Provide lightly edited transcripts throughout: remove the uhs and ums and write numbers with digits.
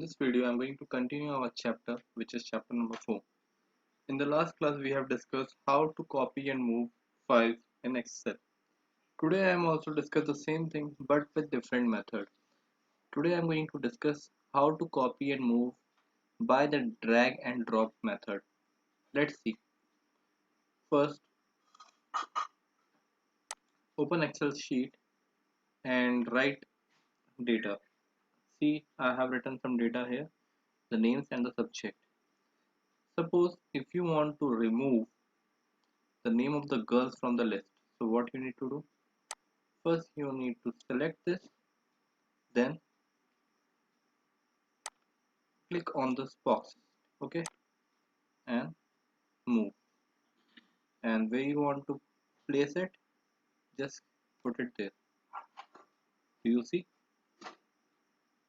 this video, I'm going to continue our chapter, which is chapter number 4. In the last class, we have discussed how to copy and move files in Excel. Today, I am also discuss the same thing but with different method. Today, I'm going to discuss how to copy and move by the drag and drop method. Let's see. First, open Excel sheet and write data. See, I have written some data here, the names and the subject. Suppose if you want to remove the name of the girls from the list. So what you need to do? First you need to select this, then click on this box, okay, and move. And where you want to place it, just put it there. Do you see?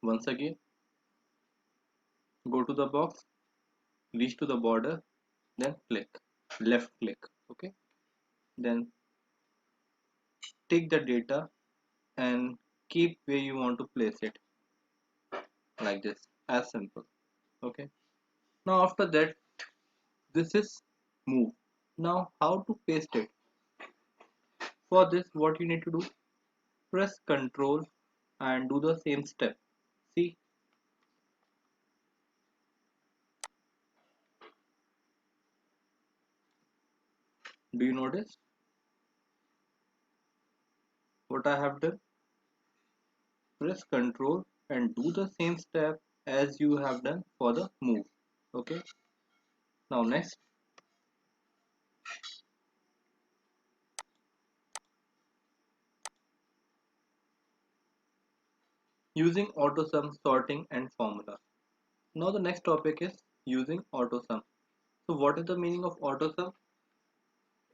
Once again, go to the box, reach to the border, then click, left click, okay. Then take the data and keep where you want to place it, like this, as simple, okay. Now after that, this is move. Now how to paste it? For this, what you need to do, press Ctrl and do the same step. See, do you notice what I have done? Press Ctrl and do the same step as you have done for the move. Okay. Now next, using AutoSum, sorting and formula. Now the next topic is using AutoSum. So what is the meaning of AutoSum?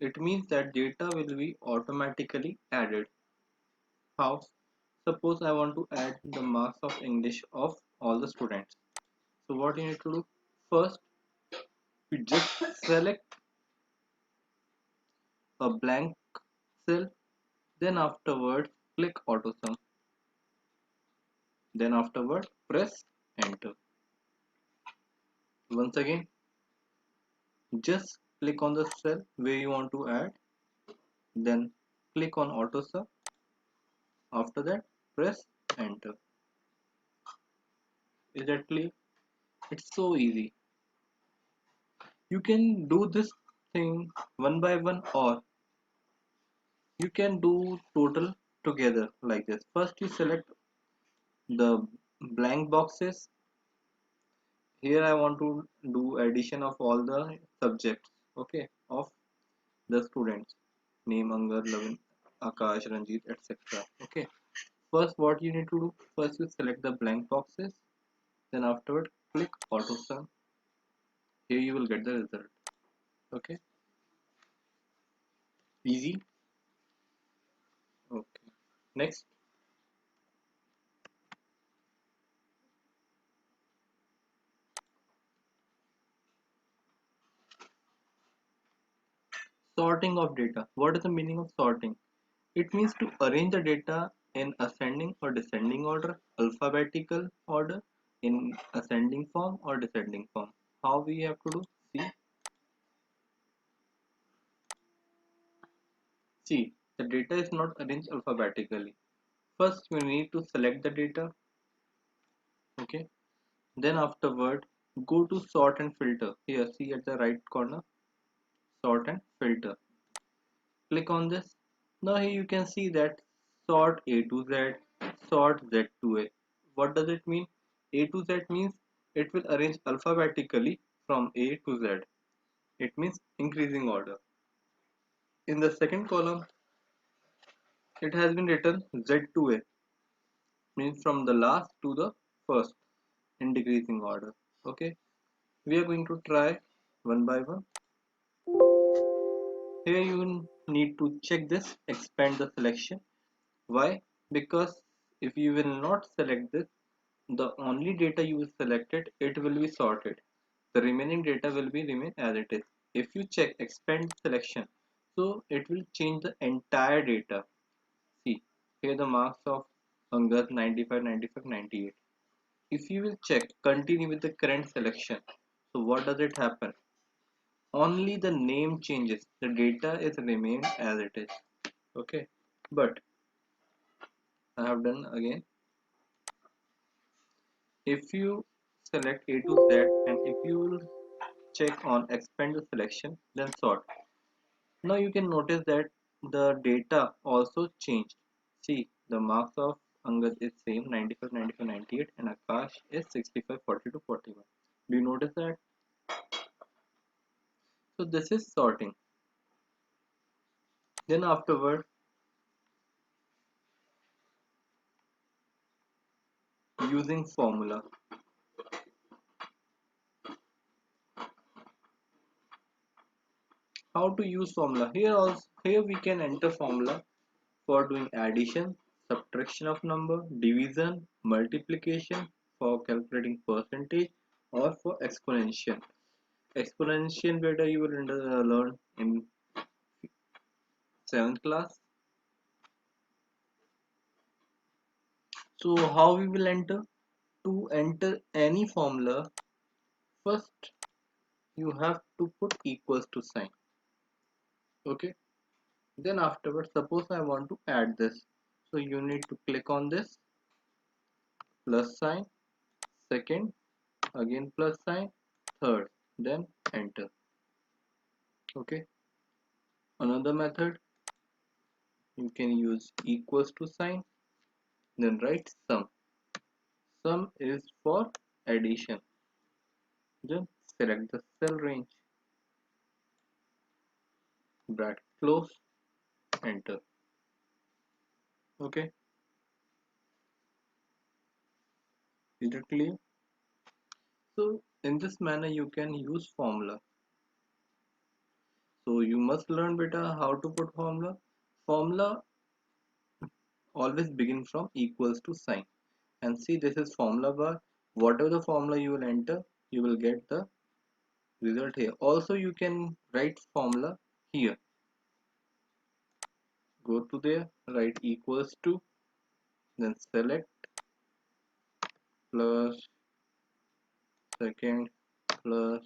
It means that data will be automatically added. How? Suppose I want to add the marks of English of all the students. So what you need to do? First, you just select a blank cell, then afterward click AutoSum, then afterward press enter. Once again, just click on the cell where you want to add, then click on AutoSum. After that, press enter. Is that clear? It's so easy. You can do this thing one by one, or you can do total together like this. First you select the blank boxes. Here I want to do addition of all the subjects, okay, of the students, name, Angar, Lavin, Akash, Ranjit, etc. Okay, first what you need to do, first you select the blank boxes, then afterward click auto sum. Here you will get the result. Okay, easy. Okay, next, sorting of data. What is the meaning of sorting? It means to arrange the data in ascending or descending order, alphabetical order, in ascending form or descending form. How we have to do? See, the data is not arranged alphabetically. First, you need to select the data, okay? Then afterward, go to sort and filter. Here, see at the right corner, sort and filter. Click on this. Now here you can see that sort A to Z, sort Z to A. What does it mean? A to Z means it will arrange alphabetically from A to Z. It means increasing order. In the second column, it has been written Z to A, means from the last to the first in decreasing order. Okay, we are going to try one by one. Here you need to check this, expand the selection. Why? Because if you will not select this, the only data you will selected, it will be sorted. The remaining data will be remain as it is. If you check expand selection, so it will change the entire data. See, here the marks of Angas 95, 95, 98. if you will check continue with the current selection, so what does it happen? Only the name changes, the data is remained as it is. Okay, but I have done again. If you select A to Z and if you will check on expand the selection, then sort. Now you can notice that the data also changed. See, the marks of Angad is same 95, 95, 98 and Akash is 65, 42, 41. Do you notice that? So this is sorting. Then afterward, using formula. How to use formula? Here we can enter formula for doing addition, subtraction of number, division, multiplication, for calculating percentage, or for exponential. Exponential beta you will learn in 7th class. So how we will enter? To enter any formula, first you have to put equals to sign. Okay. Then afterwards, suppose I want to add this. So you need to click on this plus sign, second, again plus sign, third, then enter. Okay. Another method, you can use equals to sign, then write sum. Sum is for addition. Then select the cell range, bracket close, enter. Okay, is it clear? So in this manner you can use formula. So you must learn beta how to put formula. Formula always begin from equals to sign. And see, this is formula bar. Whatever the formula you will enter, you will get the result here. Also you can write formula here. Go to there, write equals to, then select plus second plus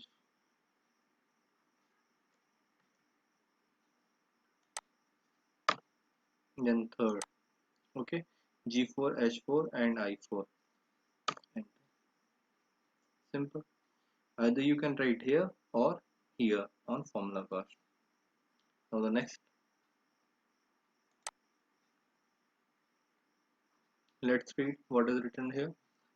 then third. Okay, G4, H4 and I4. And simple. Either you can write here or here on formula bar. Now the next, let's read what is written here.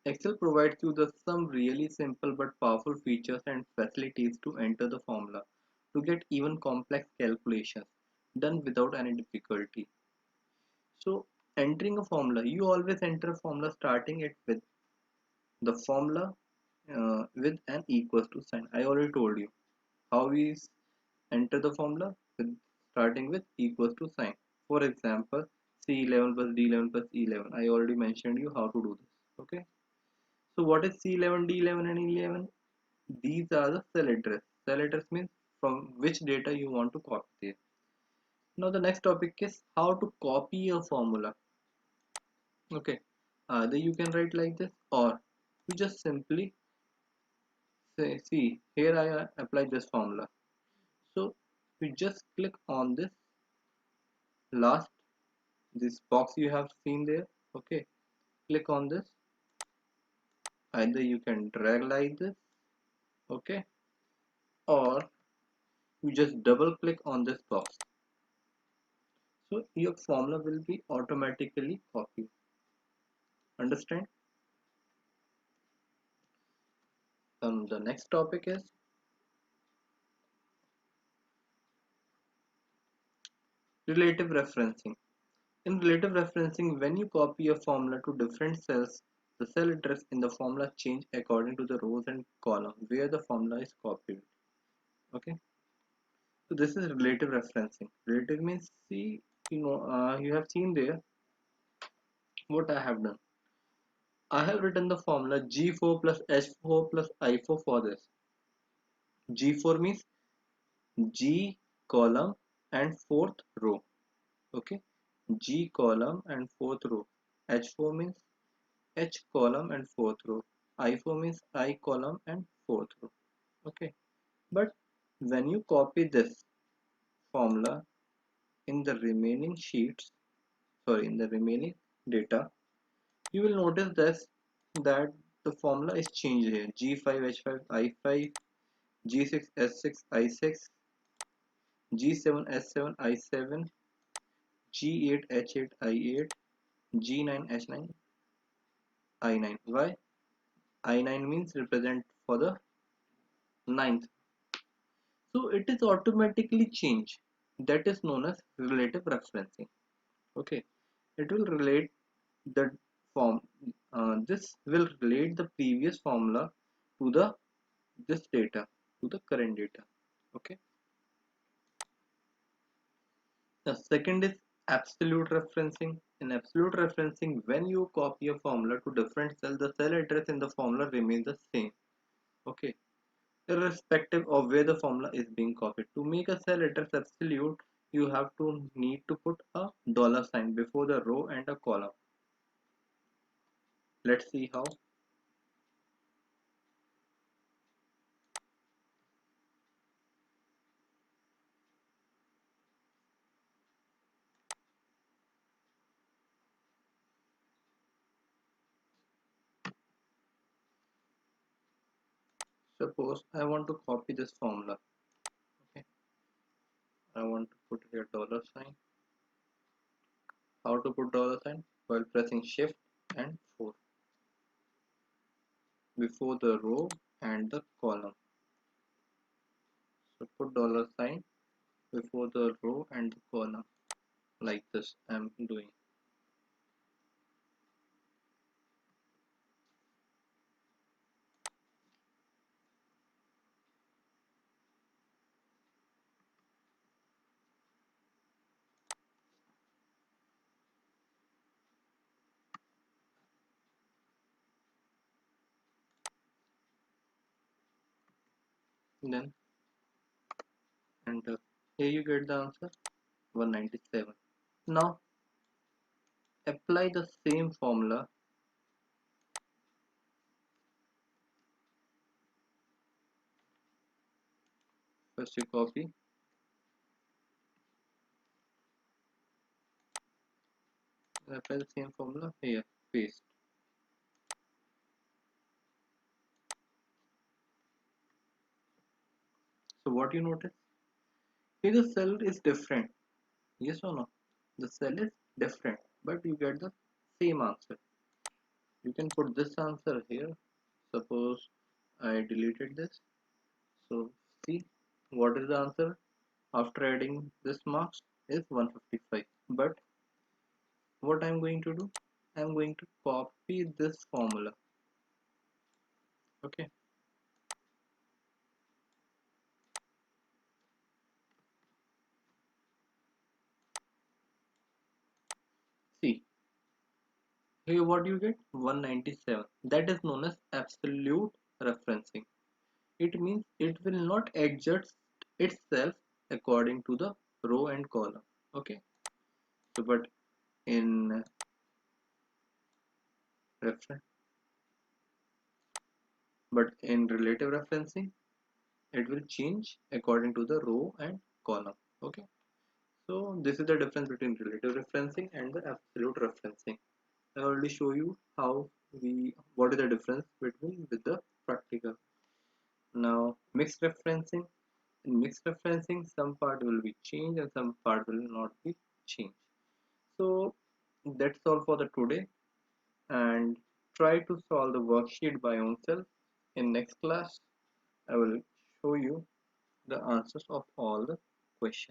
Excel provides you the some really simple but powerful features and facilities to enter the formula to get even complex calculations done without any difficulty. So entering a formula, you always enter a formula starting it with the formula with an equals to sign. I already told you how we enter the formula with starting with equals to sign. For example, C11 plus D11 plus E11. I already mentioned you how to do this. Okay. So what is C11, D11 and E11? These are the cell address. Cell address means from which data you want to copy there. Now the next topic is how to copy a formula. Okay. Either you can write like this or you just simply say, see, here I apply this formula. So you just click on this last, this box you have seen there. Okay. Click on this. Either you can drag like this. Okay. Or you just double click on this box. So your formula will be automatically copied. Understand? The next topic is relative referencing. In relative referencing, when you copy a formula to different cells, the cell address in the formula change according to the rows and column where the formula is copied. Okay. So this is relative referencing. Relative means, see, you have seen there what I have done. I have written the formula G4 plus H4 plus I4 for this. G4 means G column and fourth row. Okay, G column and fourth row. H4 means H column and fourth row. I4 means I column and fourth row. Okay, but when you copy this formula in the remaining sheets, sorry, in the remaining data, you will notice this that the formula is changed here. G5H5 I5, G6S6 I6, G7S7 I7, G8H8 I8, G9H9 I9. Why? I9 means represent for the ninth. So it is automatically changed. That is known as relative referencing. Okay, it will relate the form. This will relate the previous formula to the this data to the current data. Okay. The second is absolute referencing. In absolute referencing, when you copy a formula to different cells, the cell address in the formula remains the same. Okay, irrespective of where the formula is being copied. To make a cell address absolute, you have to need to put a dollar sign before the row and a column. Let's see how. Suppose I want to copy this formula. Okay, I want to put here dollar sign. How to put dollar sign? While pressing shift and 4 before the row and the column. So put dollar sign before the row and the column like this I'm doing. Then enter. Here you get the answer 197. Now apply the same formula. First you copy, apply the same formula here, paste. So what you notice? Here the cell is different. Yes or no? The cell is different, but you get the same answer. You can put this answer here. Suppose I deleted this. So see what is the answer after adding this marks is 155. But what I'm going to do? I'm going to copy this formula. Okay. See here what you get 197. That is known as absolute referencing. It means it will not adjust itself according to the row and column. Okay. So but in reference but in relative referencing it will change according to the row and column. Okay, so this is the difference between relative referencing and the absolute referencing. I already show you how we what is the difference between with the practical. Now mixed referencing. In mixed referencing some part will be changed and some part will not be changed. So that's all for the today, and try to solve the worksheet by yourself. In next class I will show you the answers of all the questions.